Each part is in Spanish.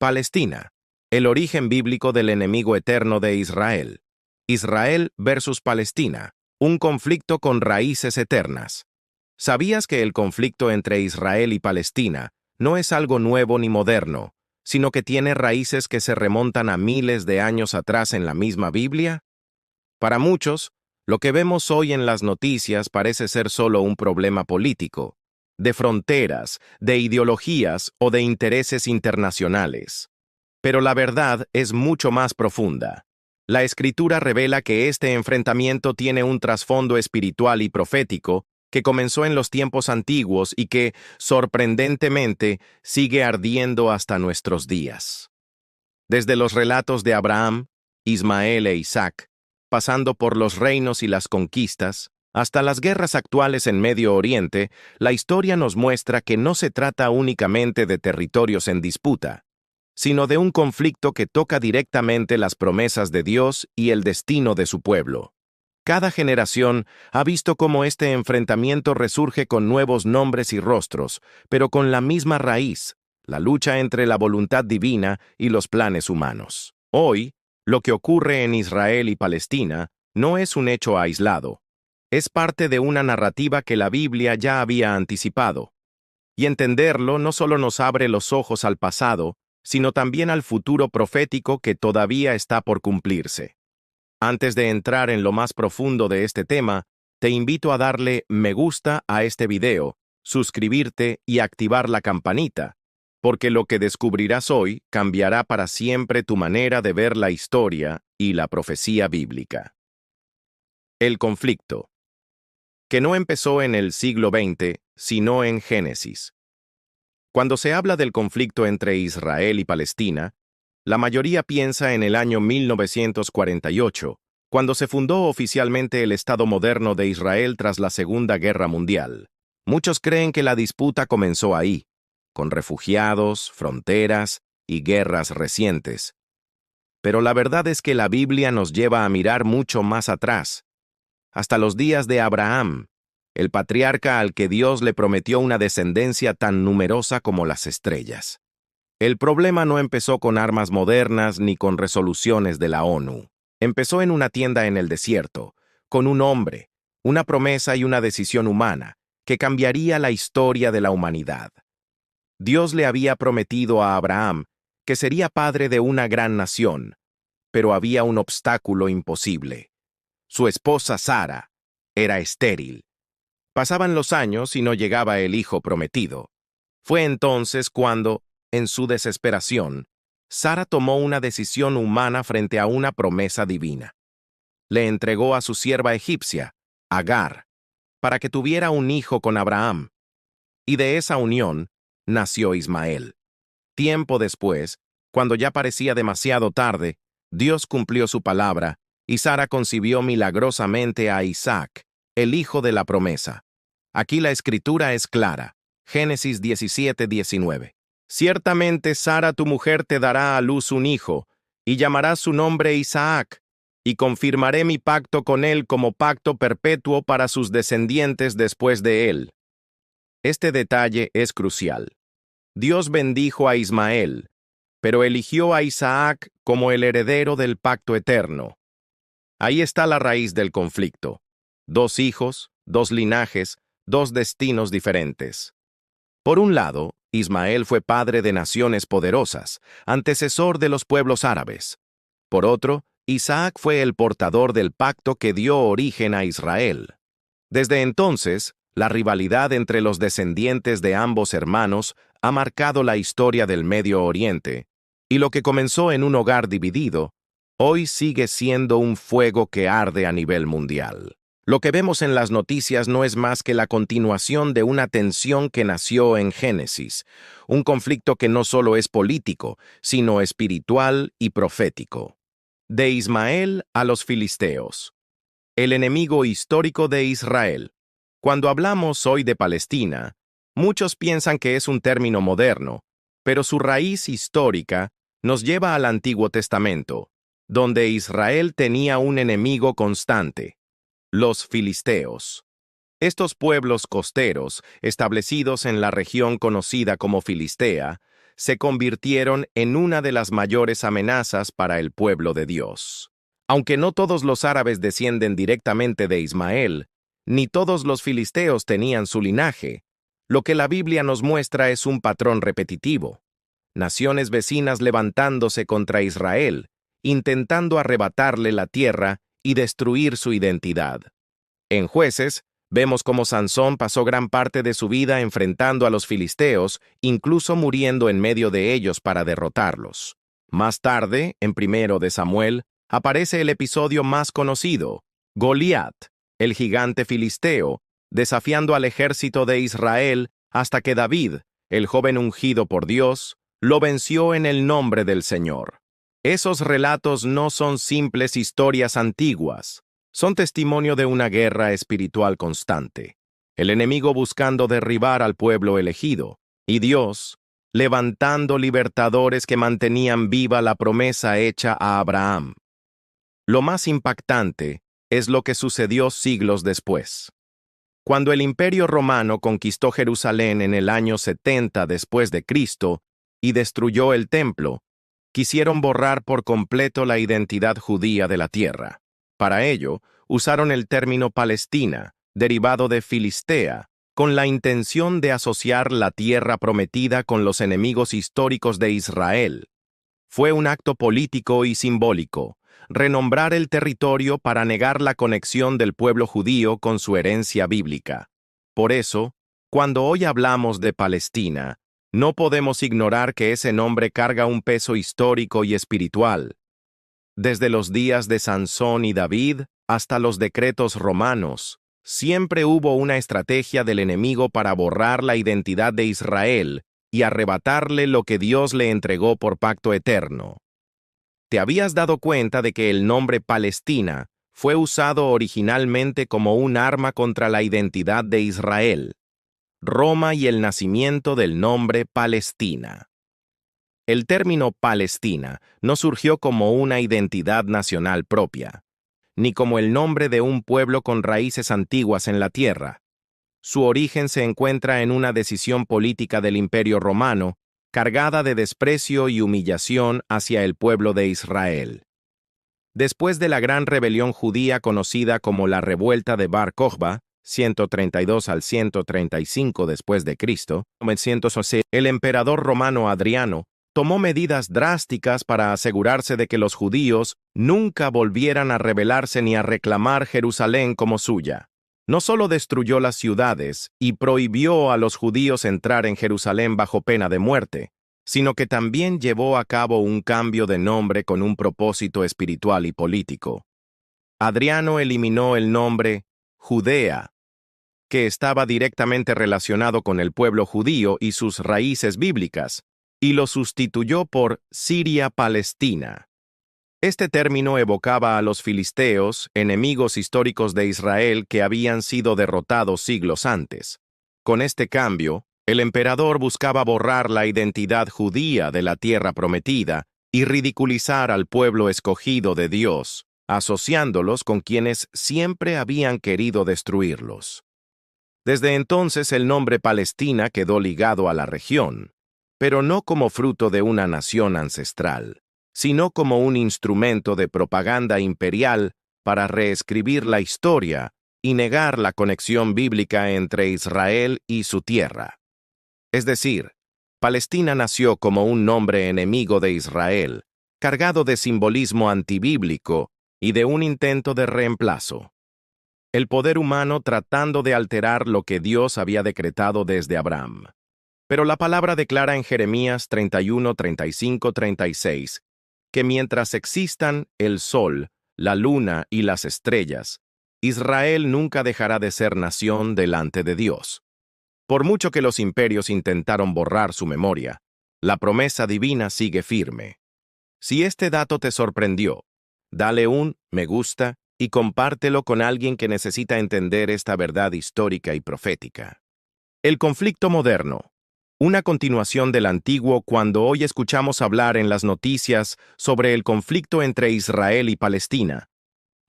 Palestina. El origen bíblico del enemigo eterno de Israel. Israel versus Palestina. Un conflicto con raíces eternas. ¿Sabías que el conflicto entre Israel y Palestina no es algo nuevo ni moderno, sino que tiene raíces que se remontan a miles de años atrás en la misma Biblia? Para muchos, lo que vemos hoy en las noticias parece ser solo un problema político, de fronteras, de ideologías o de intereses internacionales. Pero la verdad es mucho más profunda. La Escritura revela que este enfrentamiento tiene un trasfondo espiritual y profético que comenzó en los tiempos antiguos y que, sorprendentemente, sigue ardiendo hasta nuestros días. Desde los relatos de Abraham, Ismael e Isaac, pasando por los reinos y las conquistas, hasta las guerras actuales en Medio Oriente, la historia nos muestra que no se trata únicamente de territorios en disputa, sino de un conflicto que toca directamente las promesas de Dios y el destino de su pueblo. Cada generación ha visto cómo este enfrentamiento resurge con nuevos nombres y rostros, pero con la misma raíz, la lucha entre la voluntad divina y los planes humanos. Hoy, lo que ocurre en Israel y Palestina no es un hecho aislado. Es parte de una narrativa que la Biblia ya había anticipado. Y entenderlo no solo nos abre los ojos al pasado, sino también al futuro profético que todavía está por cumplirse. Antes de entrar en lo más profundo de este tema, te invito a darle me gusta a este video, suscribirte y activar la campanita, porque lo que descubrirás hoy cambiará para siempre tu manera de ver la historia y la profecía bíblica. El conflicto, que no empezó en el siglo XX, sino en Génesis. Cuando se habla del conflicto entre Israel y Palestina, la mayoría piensa en el año 1948, cuando se fundó oficialmente el Estado moderno de Israel tras la Segunda Guerra Mundial. Muchos creen que la disputa comenzó ahí, con refugiados, fronteras y guerras recientes. Pero la verdad es que la Biblia nos lleva a mirar mucho más atrás, hasta los días de Abraham, el patriarca al que Dios le prometió una descendencia tan numerosa como las estrellas. El problema no empezó con armas modernas ni con resoluciones de la ONU. Empezó en una tienda en el desierto, con un hombre, una promesa y una decisión humana que cambiaría la historia de la humanidad. Dios le había prometido a Abraham que sería padre de una gran nación, pero había un obstáculo imposible. Su esposa Sara era estéril. Pasaban los años y no llegaba el hijo prometido. Fue entonces cuando, en su desesperación, Sara tomó una decisión humana frente a una promesa divina. Le entregó a su sierva egipcia, Agar, para que tuviera un hijo con Abraham. Y de esa unión nació Ismael. Tiempo después, cuando ya parecía demasiado tarde, Dios cumplió su palabra y Sara concibió milagrosamente a Isaac, el hijo de la promesa. Aquí la escritura es clara. Génesis 17:19. Ciertamente Sara tu mujer te dará a luz un hijo, y llamarás su nombre Isaac, y confirmaré mi pacto con él como pacto perpetuo para sus descendientes después de él. Este detalle es crucial. Dios bendijo a Ismael, pero eligió a Isaac como el heredero del pacto eterno. Ahí está la raíz del conflicto. Dos hijos, dos linajes, dos destinos diferentes. Por un lado, Ismael fue padre de naciones poderosas, antecesor de los pueblos árabes. Por otro, Isaac fue el portador del pacto que dio origen a Israel. Desde entonces, la rivalidad entre los descendientes de ambos hermanos ha marcado la historia del Medio Oriente, y lo que comenzó en un hogar dividido, hoy sigue siendo un fuego que arde a nivel mundial. Lo que vemos en las noticias no es más que la continuación de una tensión que nació en Génesis, un conflicto que no solo es político, sino espiritual y profético. De Ismael a los filisteos. El enemigo histórico de Israel. Cuando hablamos hoy de Palestina, muchos piensan que es un término moderno, pero su raíz histórica nos lleva al Antiguo Testamento, donde Israel tenía un enemigo constante: los filisteos. Estos pueblos costeros, establecidos en la región conocida como Filistea, se convirtieron en una de las mayores amenazas para el pueblo de Dios. Aunque no todos los árabes descienden directamente de Ismael, ni todos los filisteos tenían su linaje, lo que la Biblia nos muestra es un patrón repetitivo. Naciones vecinas levantándose contra Israel, intentando arrebatarle la tierra y destruir su identidad. En Jueces, vemos cómo Sansón pasó gran parte de su vida enfrentando a los filisteos, incluso muriendo en medio de ellos para derrotarlos. Más tarde, en 1 de Samuel, aparece el episodio más conocido, Goliat, el gigante filisteo, desafiando al ejército de Israel hasta que David, el joven ungido por Dios, lo venció en el nombre del Señor. Esos relatos no son simples historias antiguas, son testimonio de una guerra espiritual constante, el enemigo buscando derribar al pueblo elegido, y Dios levantando libertadores que mantenían viva la promesa hecha a Abraham. Lo más impactante es lo que sucedió siglos después. Cuando el Imperio Romano conquistó Jerusalén en el año 70 después de Cristo y destruyó el templo, quisieron borrar por completo la identidad judía de la tierra. Para ello, usaron el término Palestina, derivado de Filistea, con la intención de asociar la tierra prometida con los enemigos históricos de Israel. Fue un acto político y simbólico, renombrar el territorio para negar la conexión del pueblo judío con su herencia bíblica. Por eso, cuando hoy hablamos de Palestina, no podemos ignorar que ese nombre carga un peso histórico y espiritual. Desde los días de Sansón y David hasta los decretos romanos, siempre hubo una estrategia del enemigo para borrar la identidad de Israel y arrebatarle lo que Dios le entregó por pacto eterno. ¿Te habías dado cuenta de que el nombre Palestina fue usado originalmente como un arma contra la identidad de Israel? Roma y el nacimiento del nombre Palestina. El término Palestina no surgió como una identidad nacional propia, ni como el nombre de un pueblo con raíces antiguas en la tierra. Su origen se encuentra en una decisión política del Imperio Romano, cargada de desprecio y humillación hacia el pueblo de Israel. Después de la gran rebelión judía conocida como la Revuelta de Bar Kokhba, 132 al 135 después de Cristo, el emperador romano Adriano tomó medidas drásticas para asegurarse de que los judíos nunca volvieran a rebelarse ni a reclamar Jerusalén como suya. No solo destruyó las ciudades y prohibió a los judíos entrar en Jerusalén bajo pena de muerte, sino que también llevó a cabo un cambio de nombre con un propósito espiritual y político. Adriano eliminó el nombre Judea, que estaba directamente relacionado con el pueblo judío y sus raíces bíblicas, y lo sustituyó por Siria-Palestina. Este término evocaba a los filisteos, enemigos históricos de Israel que habían sido derrotados siglos antes. Con este cambio, el emperador buscaba borrar la identidad judía de la tierra prometida y ridiculizar al pueblo escogido de Dios, asociándolos con quienes siempre habían querido destruirlos. Desde entonces el nombre Palestina quedó ligado a la región, pero no como fruto de una nación ancestral, sino como un instrumento de propaganda imperial para reescribir la historia y negar la conexión bíblica entre Israel y su tierra. Es decir, Palestina nació como un nombre enemigo de Israel, cargado de simbolismo antibíblico y de un intento de reemplazo. El poder humano tratando de alterar lo que Dios había decretado desde Abraham. Pero la palabra declara en Jeremías 31, 35, 36, que mientras existan el sol, la luna y las estrellas, Israel nunca dejará de ser nación delante de Dios. Por mucho que los imperios intentaron borrar su memoria, la promesa divina sigue firme. Si este dato te sorprendió, dale un me gusta y compártelo con alguien que necesita entender esta verdad histórica y profética. El conflicto moderno. Una continuación del antiguo cuando hoy escuchamos hablar en las noticias sobre el conflicto entre Israel y Palestina.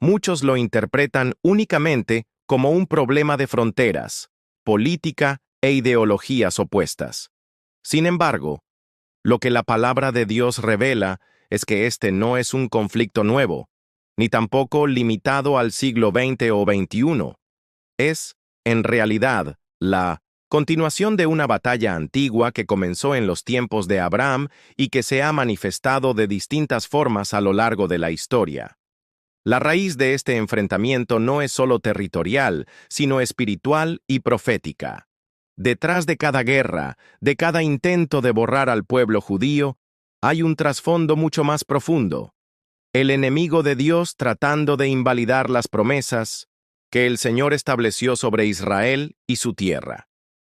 Muchos lo interpretan únicamente como un problema de fronteras, política e ideologías opuestas. Sin embargo, Lo que la palabra de Dios revela es que este no es un conflicto nuevo, ni tampoco limitado al siglo XX o XXI. Es, en realidad, la continuación de una batalla antigua que comenzó en los tiempos de Abraham y que se ha manifestado de distintas formas a lo largo de la historia. La raíz de este enfrentamiento no es solo territorial, sino espiritual y profética. Detrás de cada guerra, de cada intento de borrar al pueblo judío, hay un trasfondo mucho más profundo. El enemigo de Dios tratando de invalidar las promesas que el Señor estableció sobre Israel y su tierra.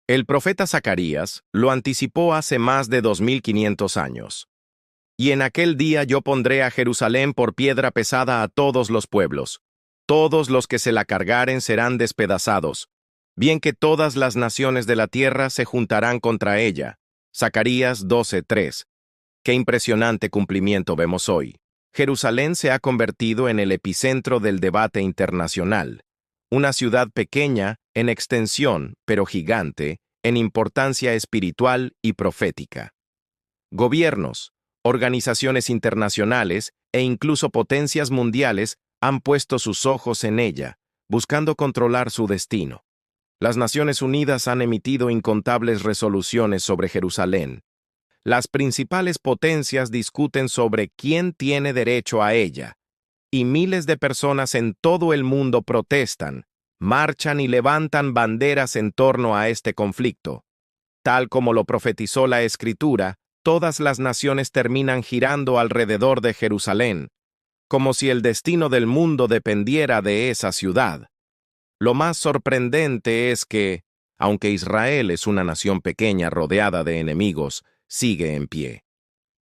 El profeta Zacarías lo anticipó hace más de 2500 años. Y en aquel día yo pondré a Jerusalén por piedra pesada a todos los pueblos. Todos los que se la cargaren serán despedazados. Bien que todas las naciones de la tierra se juntarán contra ella. Zacarías 12:3. Qué impresionante cumplimiento vemos hoy. Jerusalén se ha convertido en el epicentro del debate internacional. Una ciudad pequeña en extensión, pero gigante, en importancia espiritual y profética. Gobiernos, organizaciones internacionales e incluso potencias mundiales han puesto sus ojos en ella, buscando controlar su destino. Las Naciones Unidas han emitido incontables resoluciones sobre Jerusalén. Las principales potencias discuten sobre quién tiene derecho a ella, y miles de personas en todo el mundo protestan, marchan y levantan banderas en torno a este conflicto. Tal como lo profetizó la Escritura, todas las naciones terminan girando alrededor de Jerusalén, como si el destino del mundo dependiera de esa ciudad. Lo más sorprendente es que, aunque Israel es una nación pequeña rodeada de enemigos, sigue en pie.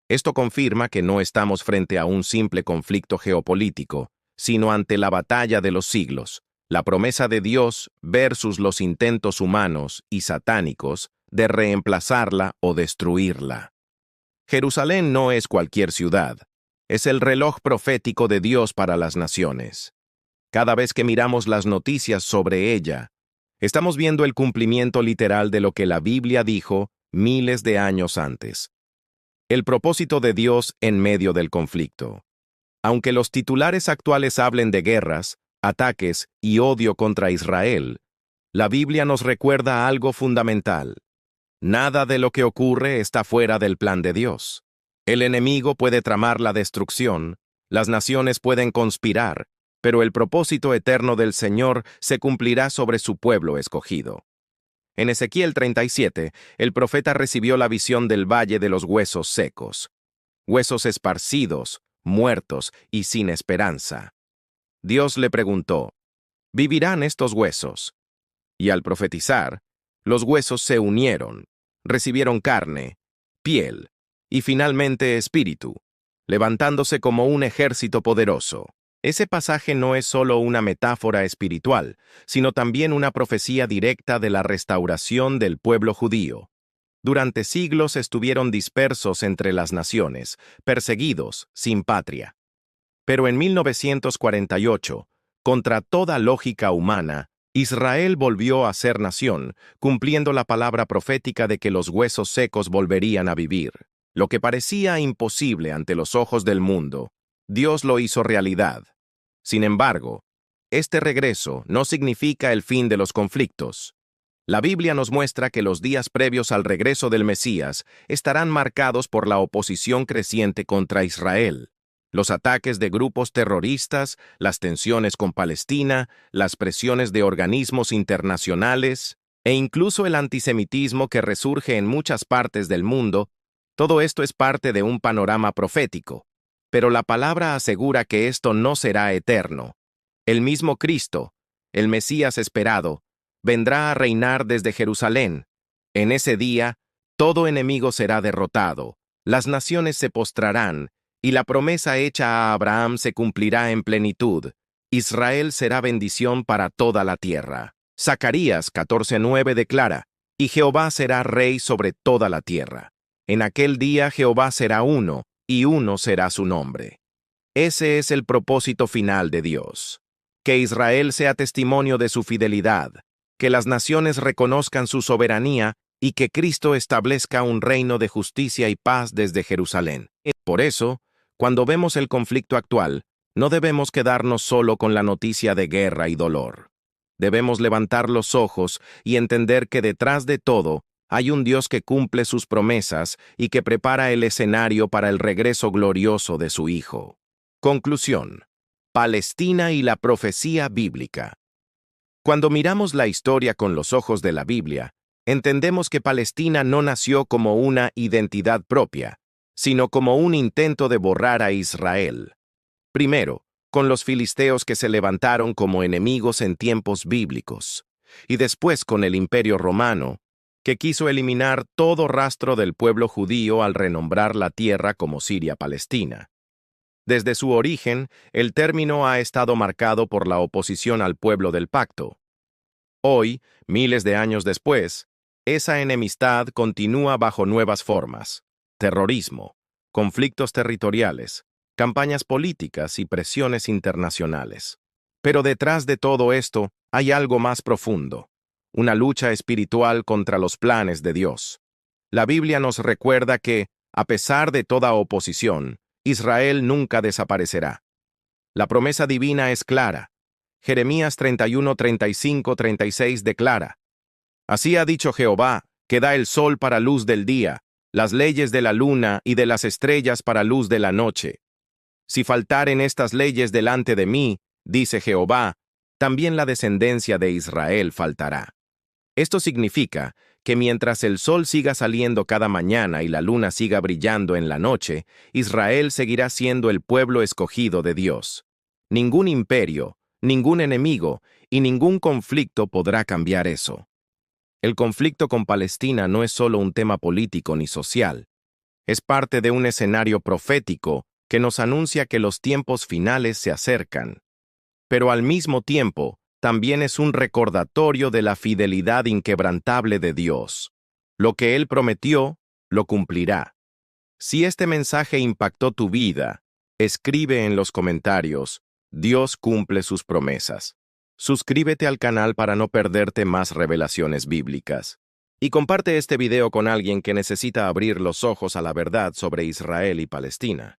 Esto confirma que no estamos frente a un simple conflicto geopolítico, sino ante la batalla de los siglos, la promesa de Dios versus los intentos humanos y satánicos de reemplazarla o destruirla. Jerusalén no es cualquier ciudad, es el reloj profético de Dios para las naciones. Cada vez que miramos las noticias sobre ella, estamos viendo el cumplimiento literal de lo que la Biblia dijo miles de años antes. El propósito de Dios en medio del conflicto. Aunque los titulares actuales hablen de guerras, ataques y odio contra Israel, la Biblia nos recuerda algo fundamental. Nada de lo que ocurre está fuera del plan de Dios. El enemigo puede tramar la destrucción, las naciones pueden conspirar, pero el propósito eterno del Señor se cumplirá sobre su pueblo escogido. En Ezequiel 37, el profeta recibió la visión del valle de los huesos secos. Huesos esparcidos, muertos y sin esperanza. Dios le preguntó, ¿vivirán estos huesos? Y al profetizar, los huesos se unieron, recibieron carne, piel y finalmente espíritu, levantándose como un ejército poderoso. Ese pasaje no es solo una metáfora espiritual, sino también una profecía directa de la restauración del pueblo judío. Durante siglos estuvieron dispersos entre las naciones, perseguidos, sin patria. Pero en 1948, contra toda lógica humana, Israel volvió a ser nación, cumpliendo la palabra profética de que los huesos secos volverían a vivir. Lo que parecía imposible ante los ojos del mundo, Dios lo hizo realidad. Sin embargo, este regreso no significa el fin de los conflictos. La Biblia nos muestra que los días previos al regreso del Mesías estarán marcados por la oposición creciente contra Israel. Los ataques de grupos terroristas, las tensiones con Palestina, las presiones de organismos internacionales e incluso el antisemitismo que resurge en muchas partes del mundo, todo esto es parte de un panorama profético. Pero la palabra asegura que esto no será eterno. El mismo Cristo, el Mesías esperado, vendrá a reinar desde Jerusalén. En ese día, todo enemigo será derrotado, las naciones se postrarán, y la promesa hecha a Abraham se cumplirá en plenitud. Israel será bendición para toda la tierra. Zacarías 14:9 declara, y Jehová será rey sobre toda la tierra. En aquel día Jehová será uno, y uno será su nombre. Ese es el propósito final de Dios. Que Israel sea testimonio de su fidelidad, que las naciones reconozcan su soberanía y que Cristo establezca un reino de justicia y paz desde Jerusalén. Por eso, cuando vemos el conflicto actual, no debemos quedarnos solo con la noticia de guerra y dolor. Debemos levantar los ojos y entender que detrás de todo hay un Dios que cumple sus promesas y que prepara el escenario para el regreso glorioso de su Hijo. Conclusión. Palestina y la profecía bíblica. Cuando miramos la historia con los ojos de la Biblia, entendemos que Palestina no nació como una identidad propia, sino como un intento de borrar a Israel. Primero, con los filisteos que se levantaron como enemigos en tiempos bíblicos, y después con el Imperio Romano, que quiso eliminar todo rastro del pueblo judío al renombrar la tierra como Siria-Palestina. Desde su origen, el término ha estado marcado por la oposición al pueblo del pacto. Hoy, miles de años después, esa enemistad continúa bajo nuevas formas: terrorismo, conflictos territoriales, campañas políticas y presiones internacionales. Pero detrás de todo esto hay algo más profundo: una lucha espiritual contra los planes de Dios. La Biblia nos recuerda que, a pesar de toda oposición, Israel nunca desaparecerá. La promesa divina es clara. Jeremías 31, 35, 36 declara: Así ha dicho Jehová, que da el sol para luz del día, las leyes de la luna y de las estrellas para luz de la noche. Si faltaren estas leyes delante de mí, dice Jehová, también la descendencia de Israel faltará. Esto significa que mientras el sol siga saliendo cada mañana y la luna siga brillando en la noche, Israel seguirá siendo el pueblo escogido de Dios. Ningún imperio, ningún enemigo y ningún conflicto podrá cambiar eso. El conflicto con Palestina no es solo un tema político ni social. Es parte de un escenario profético que nos anuncia que los tiempos finales se acercan. Pero al mismo tiempo, también es un recordatorio de la fidelidad inquebrantable de Dios. Lo que Él prometió, lo cumplirá. Si este mensaje impactó tu vida, escribe en los comentarios: Dios cumple sus promesas. Suscríbete al canal para no perderte más revelaciones bíblicas. Y comparte este video con alguien que necesita abrir los ojos a la verdad sobre Israel y Palestina.